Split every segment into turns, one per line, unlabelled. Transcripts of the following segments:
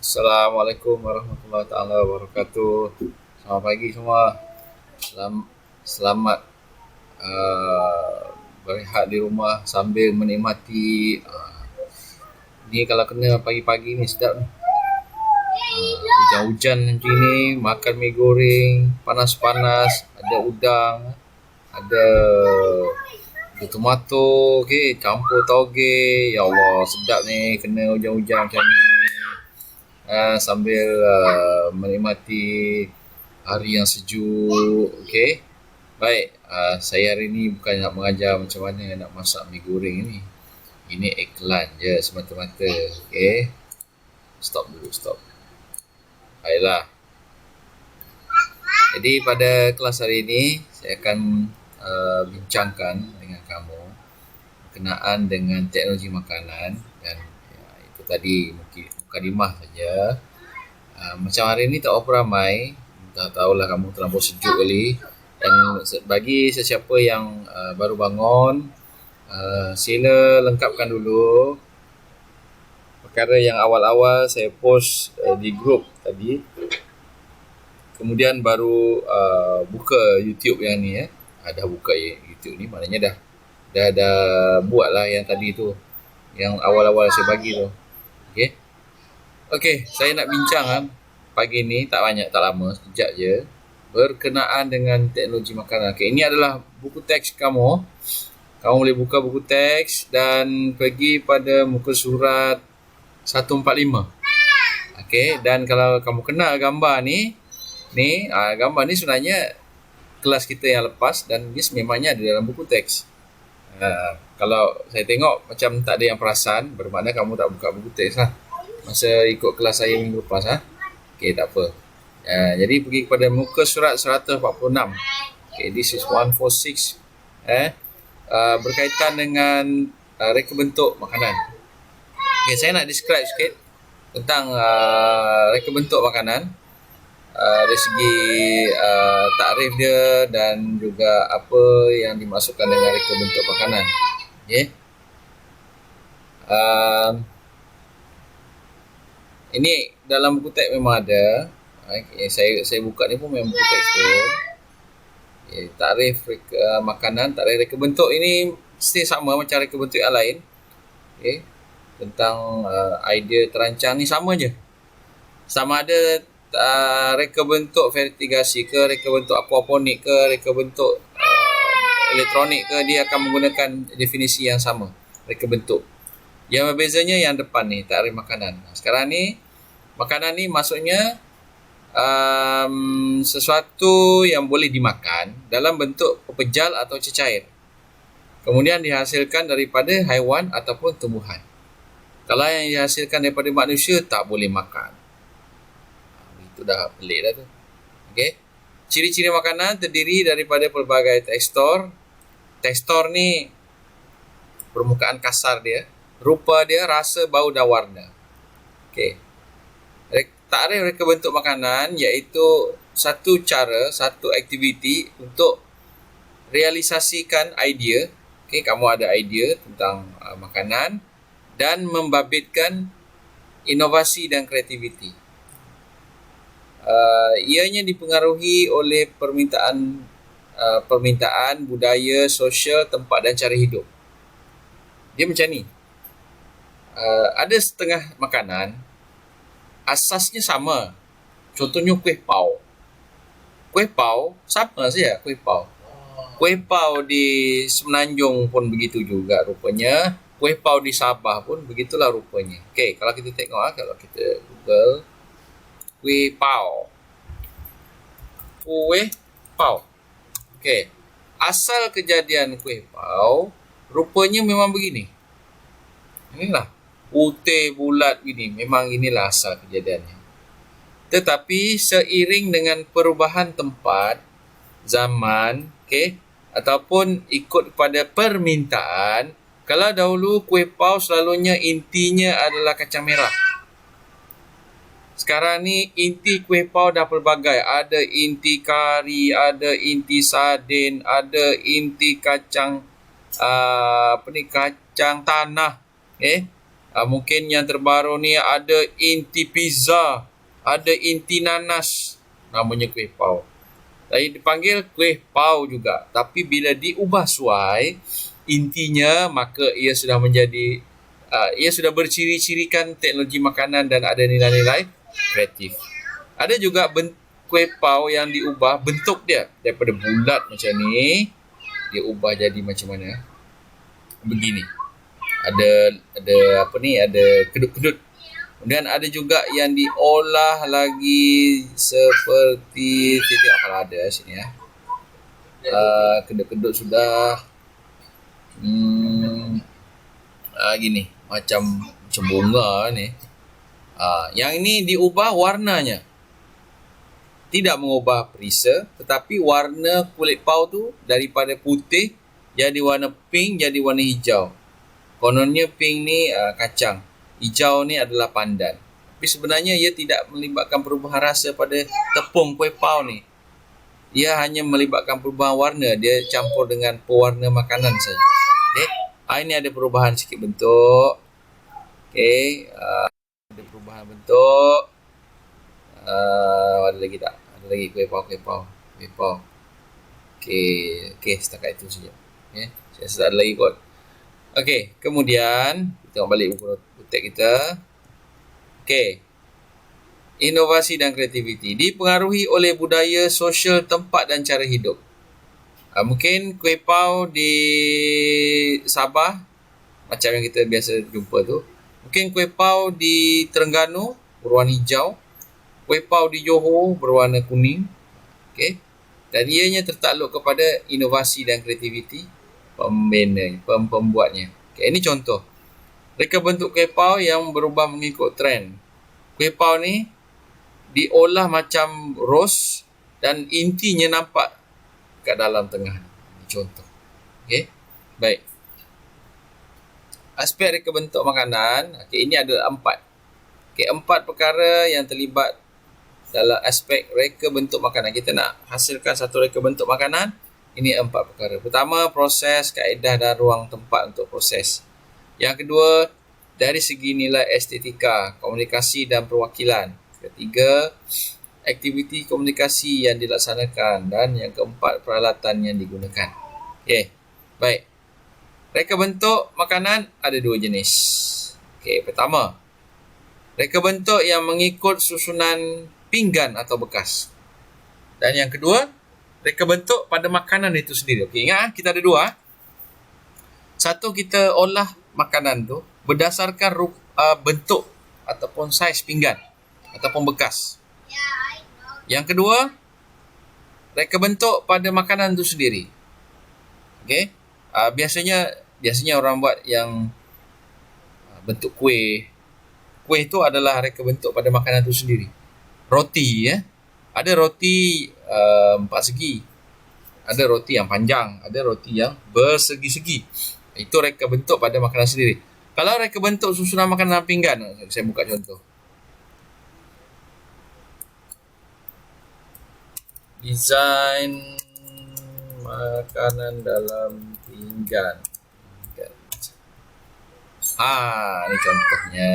Assalamualaikum warahmatullahi taala wabarakatuh. Selamat pagi semua. Selamat berehat di rumah sambil menikmati ni kalau kena pagi-pagi ni sedap ni. Hujan-hujan macam ni, makan mi goreng, panas-panas, ada udang, ada tomato, okey, campur tauge. Ya Allah, sedap ni kena hujan-hujan macam ni. Sambil menikmati hari yang sejuk. Okey. Baik, saya hari ni bukan nak mengajar macam mana nak masak mi goreng ni. Ini iklan je semata-mata. Okey. Stop dulu, stop. Baiklah. Jadi pada kelas hari ini saya akan bincangkan dengan kamu berkenaan dengan teknologi makanan dan itu tadi mungkin mukadimah saja. Macam hari ni tak berapa ramai, tak tahulah kamu terlampau sejuk kali. Dan bagi sesiapa yang baru bangun, sila lengkapkan dulu perkara yang awal-awal saya post di grup tadi. Kemudian baru buka YouTube yang ni Dah buka YouTube ni, maknanya dah buat lah yang tadi tu, yang awal-awal saya bagi tu. Okey, saya nak bincang pagi ni, tak banyak, tak lama, sekejap je, berkenaan dengan teknologi makanan. Okey, ini adalah buku teks kamu. Kamu boleh buka buku teks dan pergi pada muka surat 145. Okey, dan kalau kamu kenal gambar ni, gambar ni sebenarnya kelas kita yang lepas dan dia sememangnya ada dalam buku teks. Kalau saya tengok macam tak ada yang perasan, bermakna kamu tak buka buku teks lah masa ikut kelas saya minggu lepas. Okey, tak apa. Jadi pergi kepada muka surat 146. Okay, this is 146. Berkaitan dengan reka bentuk makanan. Okay, saya nak describe sikit tentang reka bentuk makanan dari segi takrif dia dan juga apa yang dimasukkan dengan reka bentuk makanan. Okay. Ini dalam buku teks memang ada. Okay, saya buka ni pun memang buku teks pun. Okay, takrif makanan, takrif reka bentuk ini mesti sama macam reka bentuk yang lain. Okay. Tentang idea terancang ni sama je. Sama ada reka bentuk vertigasi ke, reka bentuk aquaponik ke, reka bentuk elektronik ke, dia akan menggunakan definisi yang sama, reka bentuk. Yang berbezanya yang depan ni, takrif makanan. Sekarang ni, makanan ni maksudnya sesuatu yang boleh dimakan dalam bentuk pepejal atau cecair. Kemudian dihasilkan daripada haiwan ataupun tumbuhan. Kalau yang dihasilkan daripada manusia, tak boleh makan. Itu dah pelik dah tu. Okey. Ciri-ciri makanan terdiri daripada pelbagai tekstur. Tekstur ni permukaan kasar dia, rupa dia, rasa, bau dan warna. Okey. Takrif reka bentuk makanan iaitu satu cara, satu aktiviti untuk realisasikan idea. Okey, kamu ada idea tentang makanan dan membabitkan inovasi dan kreativiti. Ianya dipengaruhi oleh permintaan, budaya, sosial, tempat dan cara hidup. Dia macam ni. Ada setengah makanan asasnya sama. Contohnya kuih pau. Kuih pau sama saja kuih pau. Kuih pau di Semenanjung pun begitu juga rupanya. Kuih pau di Sabah pun begitulah rupanya. Okey, kalau kita tengok kalau kita Google kuih pau. Kuih pau. Okey. Asal kejadian kuih pau rupanya memang begini. Inilah putih bulat gini, memang inilah asal kejadiannya. Tetapi seiring dengan perubahan tempat, zaman, ataupun ikut pada permintaan, kalau dahulu kuih pau selalunya intinya adalah kacang merah. Sekarang ni inti kuih pau dah pelbagai. Ada inti kari, ada inti sardin, ada inti kacang kacang tanah, Mungkin yang terbaru ni ada inti pizza, ada inti nanas, namanya kuih pau. Tadi dipanggil kuih pau juga. Tapi bila diubah suai intinya, maka ia sudah menjadi ia sudah berciri-cirikan teknologi makanan dan ada nilai-nilai kreatif. Ada juga kuih pau yang diubah bentuk dia daripada bulat macam ni, dia ubah jadi macam mana? Begini. Ada apa ni? Ada kedut-kedut. Kemudian ada juga yang diolah lagi seperti, kita tengok kalau ada sini ya. Kedut-kedut sudah gini, macam bunga ni. Yang ini diubah warnanya. Tidak mengubah perisa, tetapi warna kulit pau tu daripada putih jadi warna pink, jadi warna hijau. Kononnya pink ni kacang, hijau ni adalah pandan. Tapi sebenarnya ia tidak melibatkan perubahan rasa pada tepung kuih pau ni. Ia hanya melibatkan perubahan warna, dia campur dengan pewarna makanan saja. Okey. Ini ada perubahan sikit bentuk. Okey, ada perubahan bentuk. Ada lagi tak? Ada lagi kuih pau. Okey, setakat itu saja. Okey, saya rasa tak ada lagi kot. Okey, kemudian kita tengok balik buku teks kita. Okey. Inovasi dan kreativiti dipengaruhi oleh budaya, sosial, tempat dan cara hidup. Mungkin kuih pau di Sabah macam yang kita biasa jumpa tu. Mungkin kuih pau di Terengganu berwarna hijau, kuih pau di Johor berwarna kuning. Okey. Dan ianya tertakluk kepada inovasi dan kreativiti pembuatnya. Okey, ini contoh. Reka bentuk kuih pau yang berubah mengikut trend. Kuih pau ni diolah macam ros dan intinya nampak kat dalam tengah. Ini contoh. Okey. Baik. Aspek reka bentuk makanan. Okey, ini ada 4. Okey, 4 perkara yang terlibat dalam aspek reka bentuk makanan. Kita nak hasilkan satu reka bentuk makanan. Ini 4 perkara. Pertama, proses, kaedah dan ruang tempat untuk proses. Yang kedua, dari segi nilai estetika, komunikasi dan perwakilan. Ketiga, aktiviti komunikasi yang dilaksanakan. Dan yang keempat, peralatan yang digunakan. Okey, baik. Reka bentuk makanan ada 2 jenis. Okey, pertama, reka bentuk yang mengikut susunan pinggan atau bekas. Dan yang kedua, reka bentuk pada makanan itu sendiri. Okey, ingat kita ada 2. Satu, kita olah makanan tu berdasarkan bentuk ataupun saiz pinggan ataupun bekas. Yang kedua, reka bentuk pada makanan tu sendiri. Okey. Biasanya orang buat yang bentuk kuih. Kuih tu adalah reka bentuk pada makanan tu sendiri. Roti ya. Ada roti 4 segi. Ada roti yang panjang, ada roti yang bersegi-segi. Itu reka bentuk pada makanan sendiri. Kalau reka bentuk susunan makanan pinggan, saya buka contoh. Desain makanan dalam pinggan. Ini contohnya.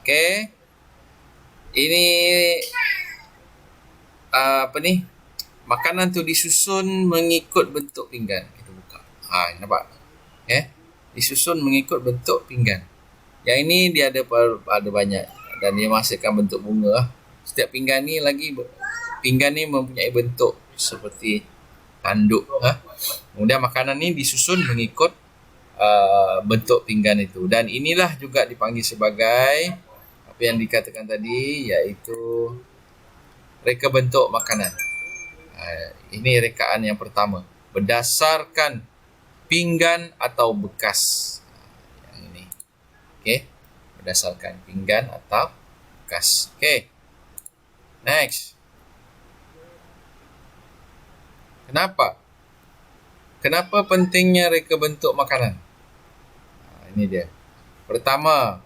Okey. Ini apa ni? Makanan tu disusun mengikut bentuk pinggan. Kita buka. Nampak? Disusun mengikut bentuk pinggan. Yang ini dia ada banyak dan dia menghasilkan bentuk bunga. Setiap pinggan ni mempunyai bentuk seperti tanduk. Kemudian makanan ni disusun mengikut bentuk pinggan itu. Dan inilah juga dipanggil sebagai apa yang dikatakan tadi, iaitu reka bentuk makanan. Ini rekaan yang pertama. Berdasarkan pinggan atau bekas. Yang ini. Okey. Berdasarkan pinggan atau bekas. Okey. Next. Kenapa pentingnya reka bentuk makanan? Ini dia. Pertama,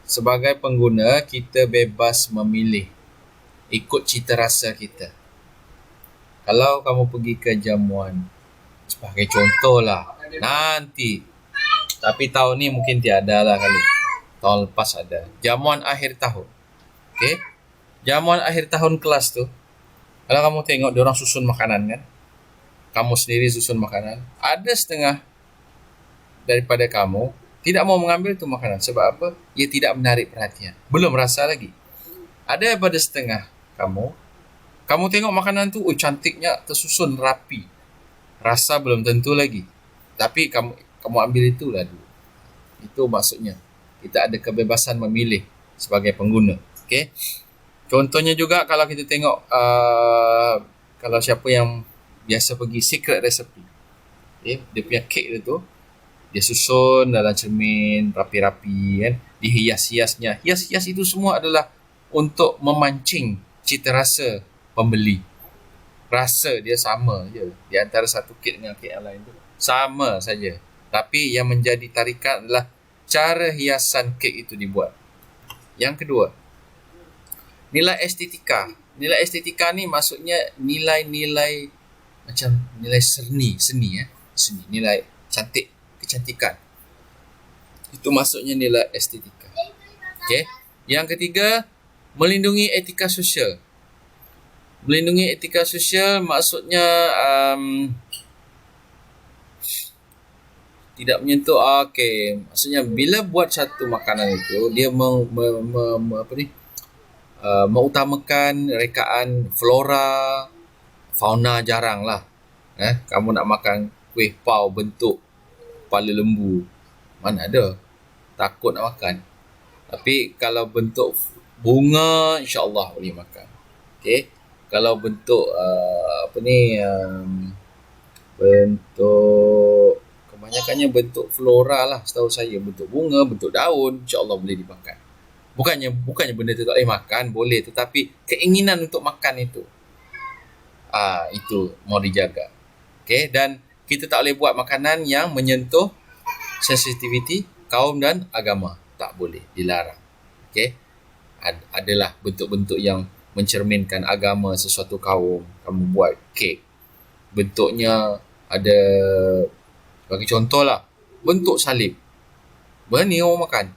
sebagai pengguna, kita bebas memilih ikut cita rasa kita. Kalau kamu pergi ke jamuan, sebagai contoh lah, nanti Tapi tahun ni mungkin tiada lah kali. Tahun lepas ada. Jamuan akhir tahun. Okay. Jamuan akhir tahun kelas tu. Kalau kamu tengok diorang susun makanan kan. Kamu sendiri susun makanan. Ada setengah daripada kamu tidak mau mengambil tu makanan. Sebab apa? Ia tidak menarik perhatian. Belum rasa lagi. Ada daripada setengah kamu tengok makanan tu, cantiknya, tersusun rapi. Rasa belum tentu lagi. Tapi kamu ambil itulah dulu. Itu maksudnya. Kita ada kebebasan memilih sebagai pengguna. Okay? Contohnya juga kalau kita tengok kalau siapa yang biasa pergi secret recipe. Okay? Dia punya kek tu, dia susun dalam cermin rapi-rapi kan. Dihias-hiasnya. Hias-hias itu semua adalah untuk memancing cita rasa pembeli. Rasa dia sama je di antara satu kek dengan kek yang lain tu. Sama saja. Tapi yang menjadi tarikan adalah cara hiasan kek itu dibuat. Yang kedua, nilai estetika. Nilai estetika ni maksudnya nilai-nilai macam nilai seni, nilai cantik, kecantikan. Itu maksudnya nilai estetika. Okey. Yang ketiga, melindungi etika sosial. Melindungi etika sosial maksudnya tidak menyentuh. Okey, maksudnya bila buat satu makanan itu dia mengutamakan rekaan flora, fauna jarang lah. Kamu nak makan kuih pau bentuk kepala lembu, mana ada, takut nak makan. Tapi kalau bentuk bunga, insya-Allah boleh makan. Okey. Kalau bentuk bentuk kebanyakannya bentuk flora lah, setahu saya bentuk bunga, bentuk daun, insya-Allah boleh dimakan. Bukannya benda tu tak boleh makan, boleh, tetapi keinginan untuk makan itu itu mau dijaga. Okey, dan kita tak boleh buat makanan yang menyentuh sensitiviti kaum dan agama, tak boleh, dilarang. Okey. Adalah bentuk-bentuk yang mencerminkan agama sesuatu kaum. Kamu buat kek, bentuknya ada, bagi contoh lah, bentuk salib, berani orang makan,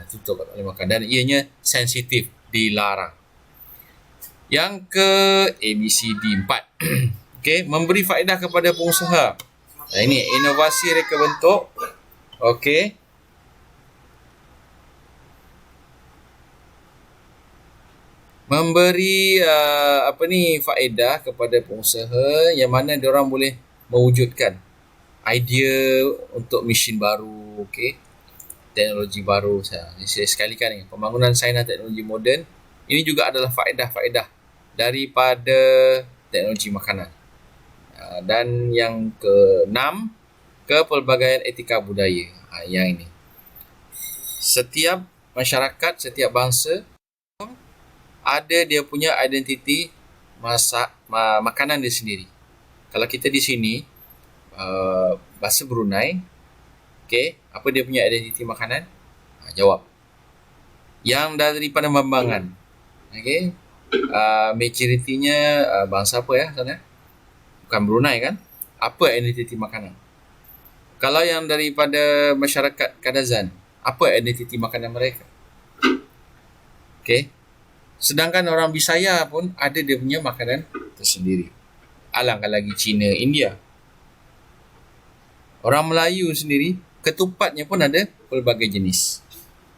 tutup tak boleh makan, dan ianya sensitif, dilarang. Yang ke ABCD 4. Okey, memberi faedah kepada pengusaha. Ini inovasi reka bentuk. Okey. Memberi faedah kepada pengusaha yang mana diorang boleh mewujudkan idea untuk mesin baru, okey, teknologi baru. Saya sekalikan ni, pembangunan sains dan teknologi moden ini juga adalah faedah-faedah daripada teknologi makanan. Dan yang ke-6, kepelbagaian etika budaya. Yang ini, setiap masyarakat, setiap bangsa ada dia punya identiti makanan dia sendiri. Kalau kita di sini bahasa Brunei, okey, apa dia punya identiti makanan? Jawab. Yang daripada Bambangan. Okey. Majoritinya bangsa apa ya sana? Bukan Brunei kan? Apa identiti makanan? Kalau yang daripada masyarakat Kadazan, apa identiti makanan mereka? Okey. Sedangkan orang Bisaya pun ada dia punya makanan tersendiri. Alangkah lagi Cina, India. Orang Melayu sendiri, ketupatnya pun ada pelbagai jenis.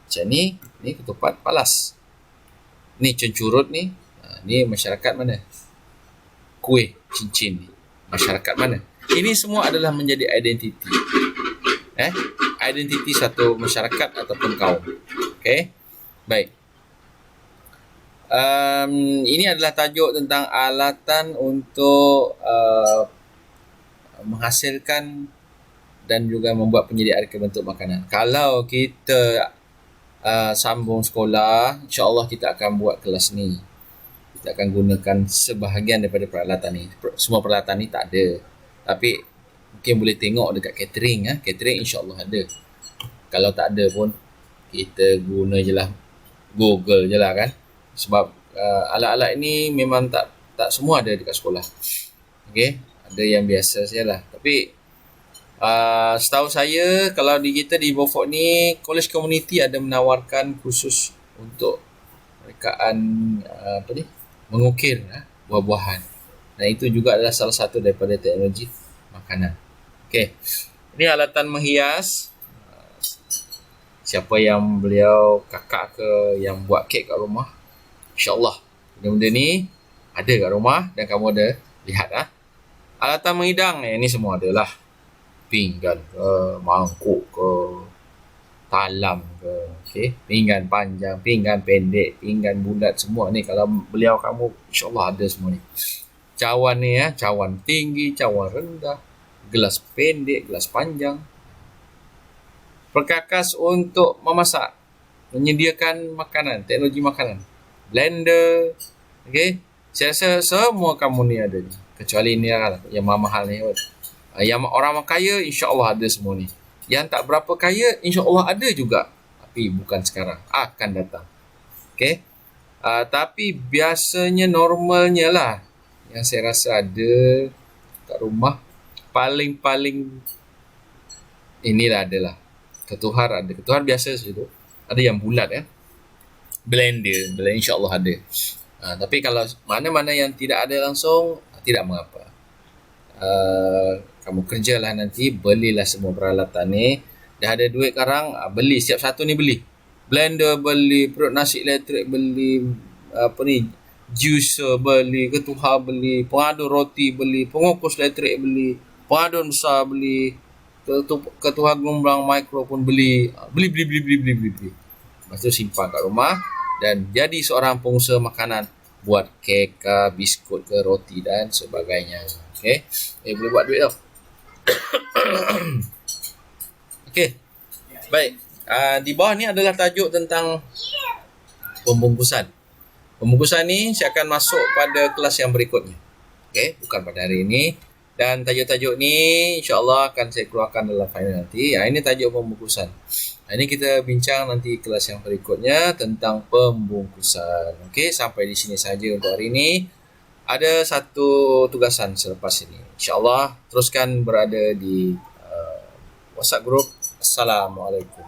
Macam ni ketupat palas. Ni cencurut ni, ni masyarakat mana? Kuih cincin ni, masyarakat mana? Ini semua adalah menjadi identiti. Identiti satu masyarakat ataupun kaum. Okey? Baik. Ini adalah tajuk tentang alatan untuk menghasilkan dan juga membuat penyediaan bentuk makanan. Kalau kita sambung sekolah, insya-Allah kita akan buat kelas ni. Kita akan gunakan sebahagian daripada peralatan ni. Semua peralatan ni tak ada. Tapi mungkin boleh tengok dekat catering. Catering insya-Allah ada. Kalau tak ada pun kita guna je lah, Google je lah kan. Sebab alat-alat ini memang tak semua ada dekat sekolah. Okey, ada yang biasa sajalah. Tapi Setahu saya kalau di kita di Beaufort ni, college community ada menawarkan kursus untuk rekaan mengukir buah-buahan. Dan itu juga adalah salah satu daripada teknologi makanan. Okey. Ini alatan menghias. Siapa yang beliau kakak ke yang buat kek kat rumah, insya-Allah benda-benda ni ada kat rumah dan kamu ada lihat Alatan menghidang ni semua adalah pinggan ke, mangkuk ke, talam ke, okey, pinggan panjang, pinggan pendek, pinggan bulat, semua ni kalau beliau kamu insya-Allah ada semua ni. Cawan ni cawan tinggi, cawan rendah, gelas pendek, gelas panjang. Perkakas untuk memasak, menyediakan makanan, teknologi makanan, blender, okey. Saya rasa semua kamu ni ada ni. Kecuali ni lah, yang mahal ni. Yang orang kaya insya-Allah ada semua ni. Yang tak berapa kaya insya-Allah ada juga. Tapi bukan sekarang, akan datang. Okey. Tapi biasanya normalnya lah yang saya rasa ada kat rumah paling inilah adalah ketuhar ada. Ketuhar biasa saja tu. Ada yang bulat blender insya-Allah ada. Tapi kalau mana-mana yang tidak ada langsung, tidak mengapa. Kamu kerjalah nanti, belilah semua peralatan ni. Dah ada duit sekarang, beli setiap satu ni beli. Blender beli, perut nasi elektrik beli, juicer beli, ketuhar beli, pengadun roti beli, pengukus elektrik beli, pengadun besar beli, ketuhar gelombang mikro pun beli. Beli. Lepas tu simpan kat rumah dan jadi seorang pengusaha makanan, buat kek ke, biskut ke, roti dan sebagainya. Okey. Boleh buat duit tau. Okey. Baik. Di bawah ni adalah tajuk tentang pembungkusan. Pembungkusan ni saya akan masuk pada kelas yang berikutnya. Okey, bukan pada hari ini. Dan tajuk-tajuk ni insya-Allah akan saya keluarkan dalam final nanti. Ini tajuk pembungkusan. Ini kita bincang nanti kelas yang berikutnya tentang pembungkusan. Okey, sampai di sini saja untuk hari ini. Ada satu tugasan selepas ini. InsyaAllah teruskan berada di WhatsApp group. Assalamualaikum.